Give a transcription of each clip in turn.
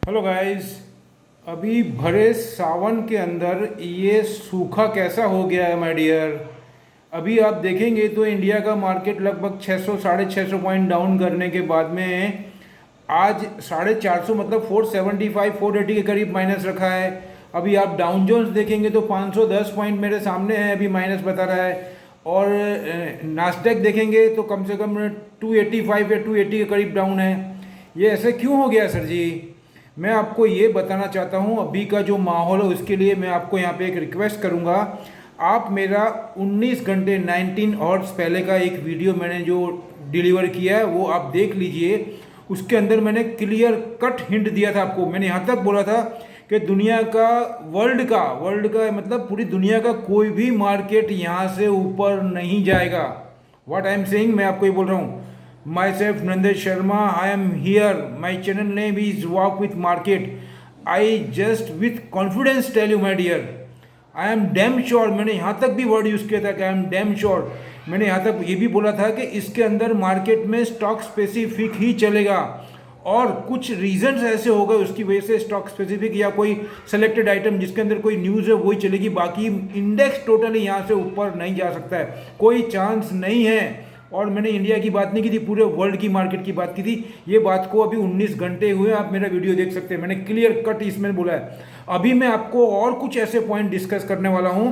Hello guys. अभी भरे सावन के अंदर ये सूखा कैसा हो गया है माय डियर। अभी आप देखेंगे तो इंडिया का मार्केट लगभग 600 650 पॉइंट डाउन करने के बाद में आज 450 मतलब 475 480 के करीब माइनस रखा है। अभी आप डाउन जोन्स देखेंगे तो 510 पॉइंट मेरे सामने है, अभी माइनस बता रहा है। और नास्डेक देखेंगे तो कम से कम 285 या 280 के करीब डाउन है। ये ऐसे क्यों हो गया सर जी? मैं आपको ये बताना चाहता हूँ अभी का जो माहौल है उसके लिए मैं आपको यहाँ पे एक रिक्वेस्ट करूँगा। आप मेरा 19 घंटे 19 आवर्स पहले का एक वीडियो मैंने जो डिलीवर किया है वो आप देख लीजिए। उसके अंदर मैंने क्लियर कट हिंट दिया था आपको। मैंने यहाँ तक बोला था कि दुनिया का वर्ल्ड का मतलब पूरी दुनिया का कोई भी मार्केट यहाँ से ऊपर नहीं जाएगा। व्हाट आई एम सेइंग, मैं आपको ये बोल रहा हूँ। Myself Nandesh Sharma, I am here. My channel name is Walk with Market. I just with confidence tell you my dear, I am damn sure। मैंने यहाँ तक भी वर्ड यूज़ किया था कि आई एम डैम श्योर। मैंने यहाँ तक ये भी बोला था कि इसके अंदर मार्केट में स्टॉक स्पेसिफिक ही चलेगा और कुछ रीजंस ऐसे हो गए उसकी वजह से स्टॉक स्पेसिफिक या कोई सेलेक्टेड आइटम जिसके अंदर कोई न्यूज़ है वही चलेगी, बाकी इंडेक्स टोटली यहाँ से ऊपर नहीं जा सकता है, कोई चांस नहीं है। और मैंने इंडिया की बात नहीं की थी, पूरे वर्ल्ड की मार्केट की बात की थी। ये बात को अभी 19 घंटे हुए, आप मेरा वीडियो देख सकते हैं, मैंने क्लियर कट इसमें बोला है। अभी मैं आपको और कुछ ऐसे पॉइंट डिस्कस करने वाला हूं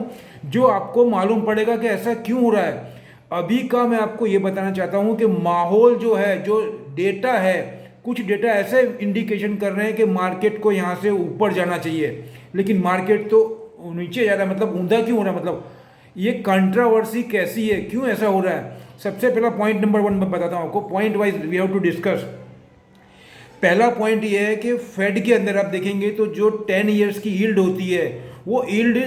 जो आपको मालूम पड़ेगा कि ऐसा क्यों हो रहा है। अभी का मैं आपको ये बताना चाहता हूं कि माहौल जो है, जो डेटा है, कुछ डेटा ऐसे इंडिकेशन कर रहे हैं कि मार्केट को यहाँ से ऊपर जाना चाहिए, लेकिन मार्केट तो नीचे जा रहा है। मतलब ऊंधा क्यों हो रहा है, मतलब ये कंट्रोवर्सी कैसी है, क्यों ऐसा हो रहा है? सबसे पहला पॉइंट नंबर 1 मैं बताता हूँ आपको, point wise we have to discuss. पहला पॉइंट ये है कि फेड के अंदर आप देखेंगे तो जो 10 ईयर्स की यील्ड होती है, वो यील्ड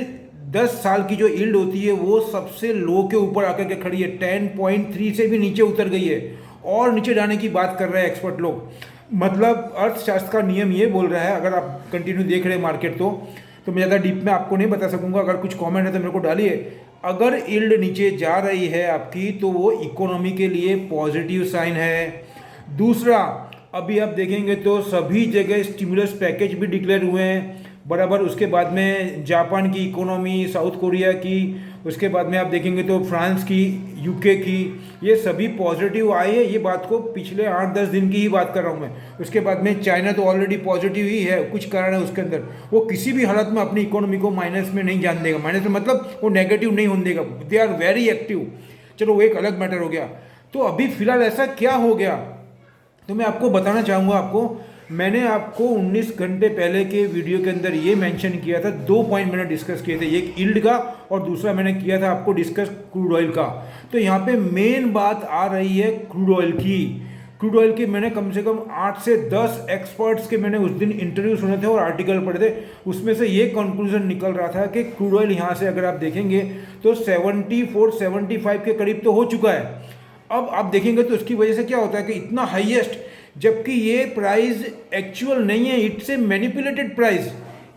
10 साल की जो यील्ड होती है वो सबसे लो के ऊपर आकर के खड़ी है, 10.3 से भी नीचे उतर गई है और नीचे जाने की बात कर रहे हैं एक्सपर्ट लोग। मतलब अर्थशास्त्र का नियम ये बोल रहा है, अगर आप कंटिन्यू देख रहे हैं मार्केट तो मैं ज़्यादा डीप में आपको नहीं बता सकूंगा, अगर कुछ कमेंट है तो मेरे को डालिए। अगर यील्ड नीचे जा रही है आपकी तो वो इकोनॉमी के लिए पॉजिटिव साइन है। दूसरा, अभी आप देखेंगे तो सभी जगह स्टिमुलस पैकेज भी डिक्लेयर हुए हैं बराबर। उसके बाद में जापान की इकोनॉमी, साउथ कोरिया की, उसके बाद में आप देखेंगे तो फ्रांस की, यूके की, ये सभी पॉजिटिव आए हैं। ये बात को पिछले 8-10 दिन की ही बात कर रहा हूँ मैं। उसके बाद में चाइना तो ऑलरेडी पॉजिटिव ही है, कुछ कारण है उसके अंदर, वो किसी भी हालत में अपनी इकोनॉमी को माइनस में नहीं जान देगा। माइनस में मतलब वो नेगेटिव नहीं होने देगा, दे आर वेरी एक्टिव। चलो वो एक अलग मैटर हो गया। तो अभी फिलहाल ऐसा क्या हो गया तो मैं आपको बताना चाहूँगा। मैंने आपको 19 घंटे पहले के वीडियो के अंदर ये मेंशन किया था, 2 पॉइंट मैंने डिस्कस किए थे, एक यील्ड का और दूसरा मैंने किया था आपको डिस्कस क्रूड ऑयल का। तो यहाँ पे मेन बात आ रही है क्रूड ऑयल की। क्रूड ऑयल की मैंने कम से कम 8 से 10 एक्सपर्ट्स के मैंने उस दिन इंटरव्यू सुने थे और आर्टिकल पढ़े थे। उसमें से ये कंक्लूजन निकल रहा था कि क्रूड ऑयल यहाँ से अगर आप देखेंगे तो 74-75 के करीब तो हो चुका है। अब आप देखेंगे तो उसकी वजह से क्या होता है कि इतना हाईएस्ट, जबकि ये प्राइस एक्चुअल नहीं है, इट्स ए मैनिपुलेटेड प्राइस।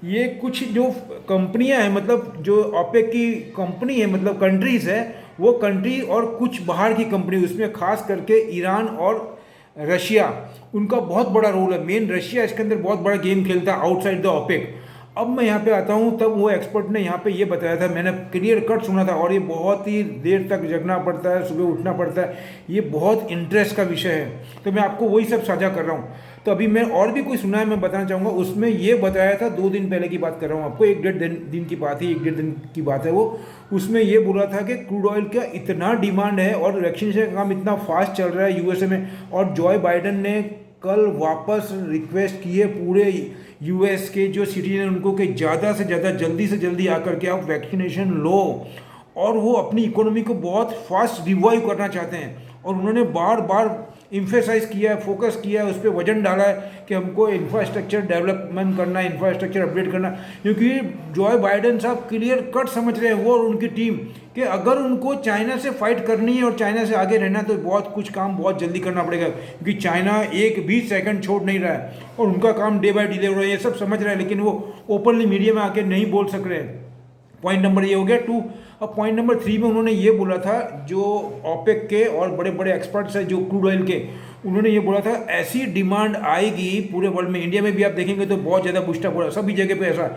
ये कुछ जो कंपनियां हैं, मतलब जो ओपेक की कंपनी है, मतलब कंट्रीज है, वो कंट्री और कुछ बाहर की कंपनी, उसमें खास करके ईरान और रशिया, उनका बहुत बड़ा रोल है। मेन रशिया इसके अंदर बहुत बड़ा गेम खेलता है आउटसाइड द ओपेक। अब मैं यहाँ पे आता हूँ, तब वो एक्सपर्ट ने यहाँ पे ये बताया था, मैंने क्लियर कट सुना था, और ये बहुत ही देर तक जगना पड़ता है, सुबह उठना पड़ता है, ये बहुत इंटरेस्ट का विषय है। तो मैं आपको वही सब साझा कर रहा हूँ। तो अभी मैं और भी कोई सुना है, मैं बताना चाहूँगा। उसमें ये बताया था, 2 दिन पहले की बात कर रहा हूँ आपको, 1-1.5 दिन की बात है, 1-1.5 दिन की बात है वो। उसमें ये बोला था कि क्रूड ऑयल का इतना डिमांड है और वैक्सीनेशन का काम इतना फास्ट चल रहा है यूएसए में, और जॉय बाइडन ने कल वापस रिक्वेस्ट की है पूरे यूएस के जो सिटीजन उनको कि ज़्यादा से ज़्यादा जल्दी से जल्दी आकर के आप वैक्सीनेशन लो। और वो अपनी इकोनॉमी को बहुत फास्ट रिवाइव करना चाहते हैं, और उन्होंने बार बार इम्फेसाइज किया है, फोकस किया है, उस पर वजन डाला है कि हमको इंफ्रास्ट्रक्चर डेवलपमेंट करना है, इंफ्रास्ट्रक्चर अपडेट करना। क्योंकि जॉय बाइडन साहब क्लियर कट समझ रहे हैं, वो और उनकी टीम, कि अगर उनको चाइना से फाइट करनी है और चाइना से आगे रहना तो बहुत कुछ काम बहुत जल्दी करना पड़ेगा, क्योंकि चाइना एक भी सेकंड छोड़ नहीं रहा है और उनका काम डे बाय डिले हो रहा है। ये सब समझ रहे हैं, लेकिन वो ओपनली मीडिया में आके नहीं बोल सक रहे हैं। पॉइंट नंबर ये हो गया 2। अब पॉइंट नंबर 3 में उन्होंने ये बोला था, जो ओपेक के और बड़े बड़े एक्सपर्ट्स हैं जो क्रूड ऑयल के, उन्होंने ये बोला था ऐसी डिमांड आएगी पूरे वर्ल्ड में, इंडिया में भी आप देखेंगे तो बहुत ज़्यादा बूस्टअप हो रहा है, सभी जगह पे ऐसा,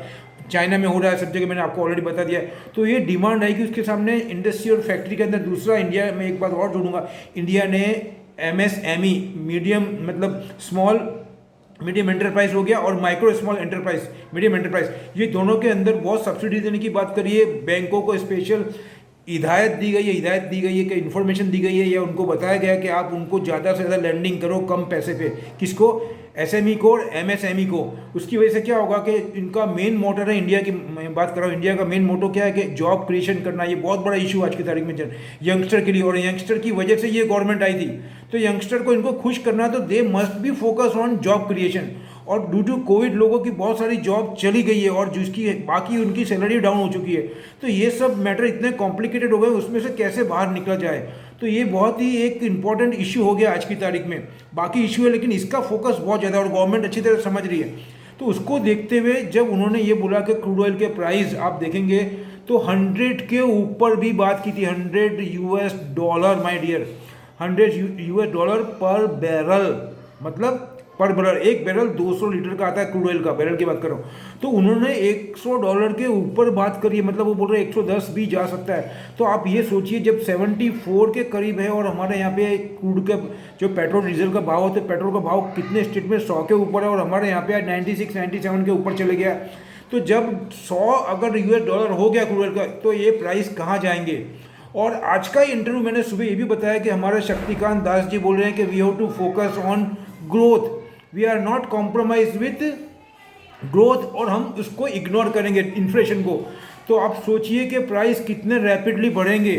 चाइना में हो रहा है, सब जगह मैंने आपको ऑलरेडी बता दिया है। तो ये डिमांड आएगी, उसके सामने इंडस्ट्री और फैक्ट्री के अंदर दूसरा इंडिया में एक बात और जोड़ूंगा, इंडिया ने MSME मीडियम मतलब स्मॉल मीडियम एंटरप्राइज हो गया और micro small enterprise medium enterprise, ये दोनों के अंदर बहुत सब्सिडी देने की बात करी है। बैंकों को स्पेशल हिदायत दी गई है कि इन्फॉर्मेशन दी गई है या उनको बताया गया है कि आप उनको ज़्यादा से ज़्यादा लैंडिंग करो कम पैसे पे, किसको, SME को और MSME को। उसकी वजह से क्या होगा कि इनका मेन मोटर है, इंडिया की मैं बात कर रहा हूँ, इंडिया का मेन मोटो क्या है कि जॉब क्रिएशन करना। ये बहुत बड़ा इशू आज की तारीख में यंगस्टर के लिए, और यंगस्टर की वजह से ये गवर्नमेंट आई थी। तो यंगस्टर को इनको खुश करना, तो they must be focus on job creation. और ड्यू टू कोविड लोगों की बहुत सारी जॉब चली गई है और जिसकी बाकी उनकी सैलरी डाउन हो चुकी है। तो ये सब मैटर इतने कॉम्प्लिकेटेड हो गए, उसमें से कैसे बाहर निकला जाए, तो ये बहुत ही एक इंपॉर्टेंट इशू हो गया आज की तारीख में। बाकी इशू है लेकिन इसका फोकस बहुत ज़्यादा और गवर्नमेंट अच्छी तरह समझ रही है। तो उसको देखते हुए जब उन्होंने ये बोला कि क्रूड ऑयल के प्राइस आप देखेंगे तो 100 के ऊपर भी बात की थी, $100 माय डियर, $100 पर बैरल, मतलब पर बैरल, एक बैरल 200 लीटर का आता है क्रूड ऑयल का, बैरल की बात कर रहा हूँ। तो उन्होंने $100 के ऊपर बात करी है, मतलब वो बोल रहे हैं 110 भी जा सकता है। तो आप ये सोचिए जब 74 के करीब है और हमारे यहाँ पे क्रूड का जो पेट्रोल डीजल का भाव है, तो पेट्रोल का भाव कितने स्टेट में 100 के ऊपर है और हमारे यहाँ पे 96 97 के ऊपर चले गया। तो जब 100 अगर $100 हो गया क्रूड ऑयल का, तो ये प्राइस कहाँ जाएंगे। और आज का इंटरव्यू मैंने सुबह ये भी बताया कि हमारे शक्तिकांत दास जी बोल रहे हैं कि we have to focus on growth, we are not compromise with growth, और हम उसको इग्नोर करेंगे इन्फ्लेशन को। तो आप सोचिए कि प्राइस कितने रैपिडली बढ़ेंगे,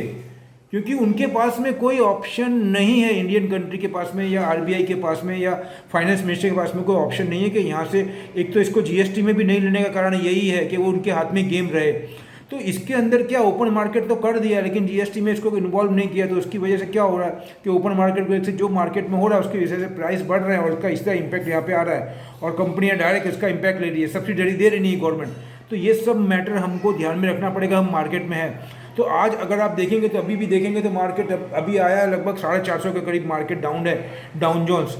क्योंकि उनके पास में कोई ऑप्शन नहीं है, इंडियन कंट्री के पास में या RBI के पास में या फाइनेंस मिनिस्टर के पास में कोई ऑप्शन नहीं है कि यहाँ से, एक तो इसको GST में भी नहीं लेने का कारण यही है कि वो उनके हाथ में गेम रहे। तो इसके अंदर क्या ओपन मार्केट तो कर दिया लेकिन GST में इसको इन्वॉल्व नहीं किया, तो उसकी वजह से क्या हो रहा है कि ओपन मार्केट की वजह से जो मार्केट में हो रहा है उसकी वजह से प्राइस बढ़ रहा है और इसका इम्पैक्ट यहाँ पे आ रहा है और कंपनियां डायरेक्ट इसका इम्पैक्ट ले रही है, सब्सिडी दे रही नहीं है गवर्नमेंट। तो ये सब मैटर हमको ध्यान में रखना पड़ेगा, हम मार्केट में है। तो आज अगर आप देखेंगे तो अभी भी देखेंगे तो मार्केट अभी आया लगभग 450 के करीब मार्केट डाउन है, डाउन जोन्स।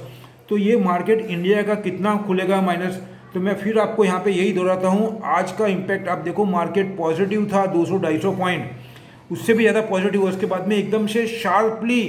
तो ये मार्केट इंडिया का कितना खुलेगा माइनस, तो मैं फिर आपको यहाँ पे यही दोहराता हूँ, आज का इम्पैक्ट आप देखो, मार्केट पॉजिटिव था 200-250 पॉइंट, उससे भी ज़्यादा पॉजिटिव हुआ। उसके बाद में एकदम से शार्पली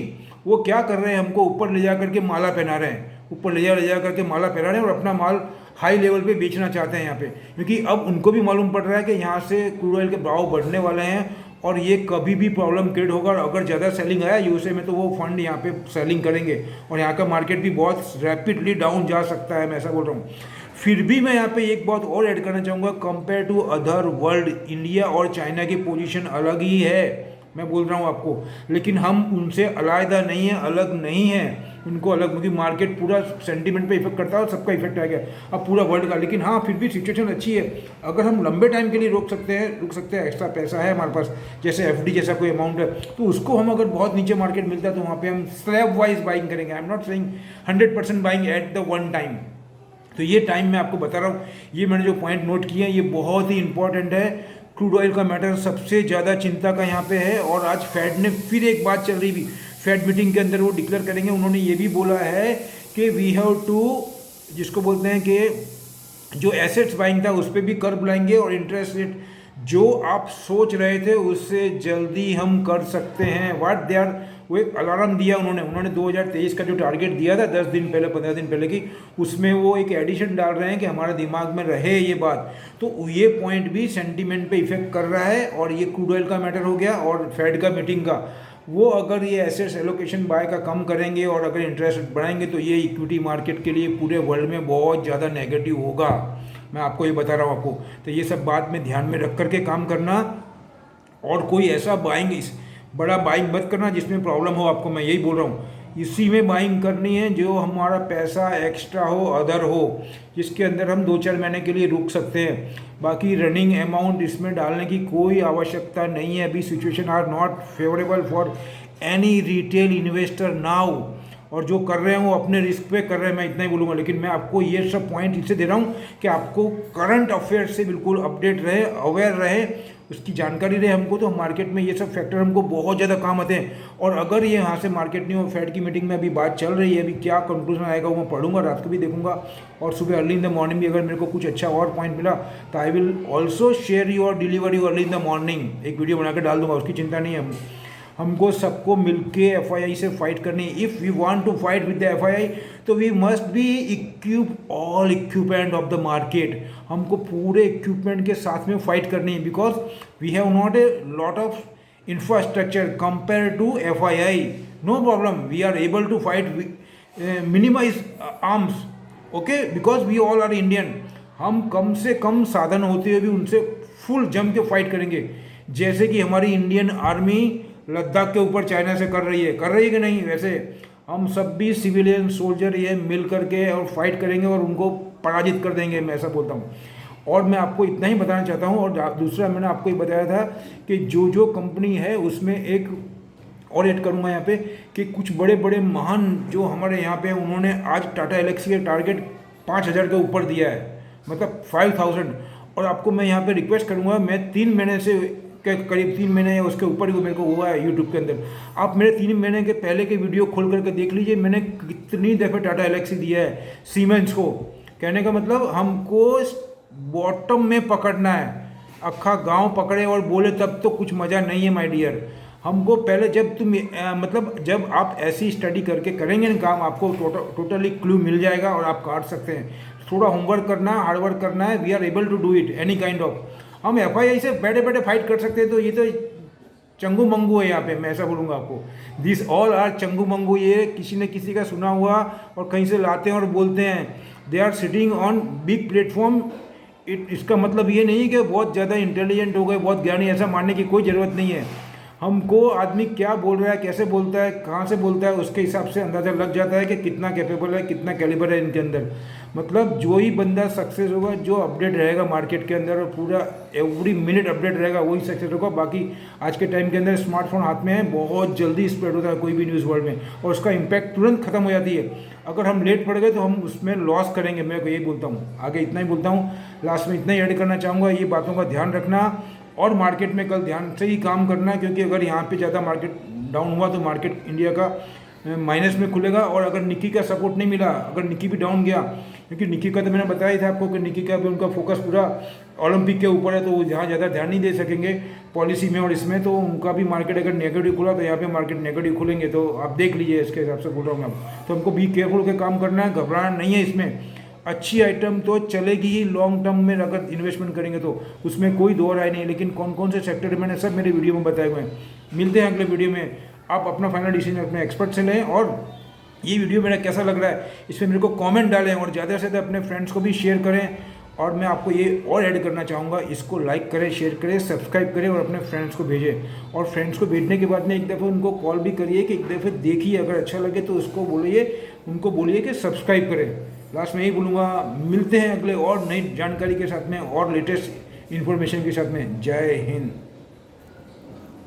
वो क्या कर रहे हैं, हमको ऊपर ले जा करके माला पहना रहे हैं, ऊपर ले जा करके माला पहना रहे हैं और अपना माल हाई लेवल पे बेचना चाहते हैं यहाँ पे, क्योंकि अब उनको भी मालूम पड़ रहा है कि यहाँ से क्रूड ऑयल के भाव बढ़ने वाले हैं और ये कभी भी प्रॉब्लम क्रिएट होगा। और अगर ज़्यादा सेलिंग आया USA में तो वो फंड यहाँ पे सेलिंग करेंगे और यहाँ का मार्केट भी बहुत रैपिडली डाउन जा सकता है, मैं ऐसा बोल रहा हूँ। फिर भी मैं यहाँ पे एक बात और ऐड करना चाहूँगा, compare to other world India और चाइना की पोजीशन अलग ही है, मैं बोल रहा हूँ आपको, लेकिन हम उनसे अलग नहीं है, अलग नहीं है, उनको अलग, क्योंकि मार्केट पूरा सेंटीमेंट पे इफेक्ट करता है और सबका इफेक्ट आ गया अब पूरा वर्ल्ड का। लेकिन हाँ फिर भी सिचुएशन अच्छी है, अगर हम लंबे टाइम के लिए रुक सकते हैं, एक्स्ट्रा पैसा है हमारे पास, जैसे FD जैसा कोई अमाउंट है, तो उसको हम अगर बहुत नीचे मार्केट मिलता है तो वहाँ पे हम स्लैब वाइज बाइंग करेंगे। I am not saying 100% buying at the one time. तो ये टाइम मैं आपको बता रहा हूँ, ये मैंने जो पॉइंट नोट किए हैं ये बहुत ही इंपॉर्टेंट है। क्रूड ऑयल का मैटर सबसे ज़्यादा चिंता का यहाँ पे है। और आज फेड ने फिर एक बात चल रही थी, फेड मीटिंग के अंदर वो डिक्लेयर करेंगे, उन्होंने ये भी बोला है कि वी हैव टू, जिसको बोलते हैं कि जो एसेट्स बाइंग था उस पर भी कर बुलाएंगे और इंटरेस्ट रेट जो आप सोच रहे थे उससे जल्दी हम कर सकते हैं। व्हाट दे आर, वो एक अलार्म दिया उन्होंने 2023 का जो टारगेट दिया था 10 दिन पहले 15 दिन पहले की, उसमें वो एक एडिशन डाल रहे हैं कि हमारे दिमाग में रहे ये बात। तो ये पॉइंट भी सेंटीमेंट पे इफेक्ट कर रहा है। और ये क्रूड ऑयल का मैटर हो गया और फेड का मीटिंग का, वो अगर ये एसेट्स एलोकेशन बाय का कम करेंगे और अगर इंटरेस्ट बढ़ाएंगे तो ये इक्विटी मार्केट के लिए पूरे वर्ल्ड में बहुत ज़्यादा नेगेटिव होगा, मैं आपको ये बता रहा हूँ आपको। तो ये सब बात में ध्यान में रख करके काम करना और कोई ऐसा बाइंग, बड़ा बाइंग मत करना जिसमें प्रॉब्लम हो आपको, मैं यही बोल रहा हूँ। इसी में बाइंग करनी है जो हमारा पैसा एक्स्ट्रा हो, अदर हो, जिसके अंदर हम 2-4 महीने के लिए रुक सकते हैं। बाकी रनिंग अमाउंट इसमें डालने की कोई आवश्यकता नहीं है। अभी situation are not favourable for any retail investor now. और जो कर रहे हैं वो अपने रिस्क पे कर रहे हैं, मैं इतना ही बोलूँगा। लेकिन मैं आपको ये सब पॉइंट इससे दे रहा हूँ कि आपको करंट अफेयर से बिल्कुल अपडेट रहे, अवेयर रहे, उसकी जानकारी रहे हमको। तो मार्केट में ये सब फैक्टर हमको बहुत ज़्यादा काम आते हैं। और अगर ये यहाँ से मार्केट नहीं हो, फेड की मीटिंग में अभी बात चल रही है, अभी क्या कंक्लूजन आएगा वो मैं पढ़ूंगा, रात को भी देखूंगा, और सुबह अर्ली इन द मॉर्निंग भी अगर मेरे को कुछ अच्छा और पॉइंट मिला तो I will also share you और deliver you early in the morning, एक वीडियो बना के डाल दूंगा, उसकी चिंता नहीं है। हमको सबको मिलके एफआईआई से फाइट करनी है। If we want to fight with the FII तो we must be equip all equipment of the market. हमको पूरे इक्विपमेंट के साथ में फाइट करनी है, because we have not a lot of infrastructure compare to FII. No problem, we are able to fight, minimize arms, okay, because we all are Indian. हम कम से कम साधन होते हुए भी उनसे फुल जम के फाइट करेंगे, जैसे कि हमारी इंडियन आर्मी लद्दाख के ऊपर चाइना से कर रही है कि नहीं। वैसे हम सब भी सिविलियन सोल्जर ये मिल करके और फाइट करेंगे और उनको पराजित कर देंगे, मैं ऐसा बोलता हूँ। और मैं आपको इतना ही बताना चाहता हूँ। और दूसरा मैंने आपको ये बताया था कि जो कंपनी है उसमें एक और ऐड करूँगा यहाँ पे कि कुछ बड़े बड़े महान जो हमारे यहाँ पे उन्होंने आज टाटा एलेक्सी के टारगेट 5,000 के ऊपर दिया है, मतलब 5,000। और आपको मैं यहाँ पे रिक्वेस्ट करूँगा, मैं 3 महीने से के करीब 3 महीने या उसके ऊपर ही मेरे को हुआ है यूट्यूब के अंदर, आप मेरे 3 महीने के पहले के वीडियो खोल करके देख लीजिए, मैंने कितनी दफ़े टाटा एलेक्सी दिया है सीमेंस को। कहने का मतलब हमको बॉटम में पकड़ना है, अक्खा गांव पकड़े और बोले तब तो कुछ मज़ा नहीं है माय डियर। हमको पहले जब जब आप ऐसी स्टडी करके करेंगे ना काम, आपको टोटली क्लू मिल जाएगा और आप काट सकते हैं। थोड़ा होमवर्क करना, हार्डवर्क करना है, we are able to do it any kind of. हम एफआईआई से बैठे बैठे फाइट कर सकते हैं, तो ये तो चंगू मंगू है यहाँ पे, मैं ऐसा बोलूँगा आपको। दिस ऑल आर चंगू मंगू। ये किसी ने किसी का सुना हुआ और कहीं से लाते हैं और बोलते हैं they are sitting on big platform. इसका मतलब ये नहीं कि बहुत ज़्यादा इंटेलिजेंट हो गए, बहुत ज्ञानी, ऐसा मानने की कोई ज़रूरत नहीं है। हमको आदमी क्या बोल रहा है, कैसे बोलता है, कहाँ से बोलता है, उसके हिसाब से अंदाज़ा लग जाता है कि कितना कैपेबल है, कितना कैलिबर है इनके अंदर। मतलब जो ही बंदा सक्सेस होगा, जो अपडेट रहेगा मार्केट के अंदर और पूरा एवरी मिनट अपडेट रहेगा, वही सक्सेस होगा। बाकी आज के टाइम के अंदर स्मार्टफोन हाथ में है, बहुत जल्दी स्प्रेड होता है कोई भी न्यूज़ वर्ल्ड में, और उसका इम्पैक्ट तुरंत खत्म हो जाती है। अगर हम लेट पड़ गए तो हम उसमें लॉस करेंगे, मैं यही बोलता हूँ। आगे इतना ही बोलता हूँ, लास्ट में इतना ही ऐड करना चाहूँगा, ये बातों का ध्यान रखना और मार्केट में कल ध्यान से ही काम करना, क्योंकि अगर यहाँ पे ज़्यादा मार्केट डाउन हुआ तो मार्केट इंडिया का माइनस में खुलेगा। और अगर निकी का सपोर्ट नहीं मिला, अगर निकी भी डाउन गया, क्योंकि निकी का तो मैंने बताया ही था आपको कि निकी का भी उनका फोकस पूरा ओलंपिक के ऊपर है, तो वो जहाँ ज़्यादा ध्यान नहीं दे सकेंगे पॉलिसी में और इसमें, तो उनका भी मार्केट अगर नेगेटिव खुला तो यहाँ पे मार्केट नेगेटिव खुलेंगे। तो आप देख लीजिए, इसके हिसाब से बोल रहा हूँ मैं। तो हमको बी केयरफुल के काम करना है, घबराना नहीं है इसमें। अच्छी आइटम तो चलेगी ही लॉन्ग टर्म में, अगर इन्वेस्टमेंट करेंगे तो उसमें कोई दो राय नहीं। लेकिन कौन कौन से सेक्टर मैंने सब मेरे वीडियो में बताए हुए हैं। मिलते हैं अगले वीडियो में, आप अपना फाइनल डिसीजन अपने एक्सपर्ट से लें। और ये वीडियो मेरा कैसा लग रहा है इसमें मेरे को कमेंट डालें और ज़्यादा से ज़्यादा अपने फ्रेंड्स को भी शेयर करें। और मैं आपको ये और ऐड करना चाहूँगा, इसको लाइक करें, शेयर करें, सब्सक्राइब करें और अपने फ्रेंड्स को भेजें। और फ्रेंड्स को भेजने के बाद में एक दफ़े उनको कॉल भी करिए कि एक दफ़े देखिए, अगर अच्छा लगे तो उसको बोलिए, उनको बोलिए कि सब्सक्राइब करें। लास्ट में यही बोलूँगा, मिलते हैं अगले और नई जानकारी के साथ में और लेटेस्ट इन्फॉर्मेशन के साथ में। जय हिंद।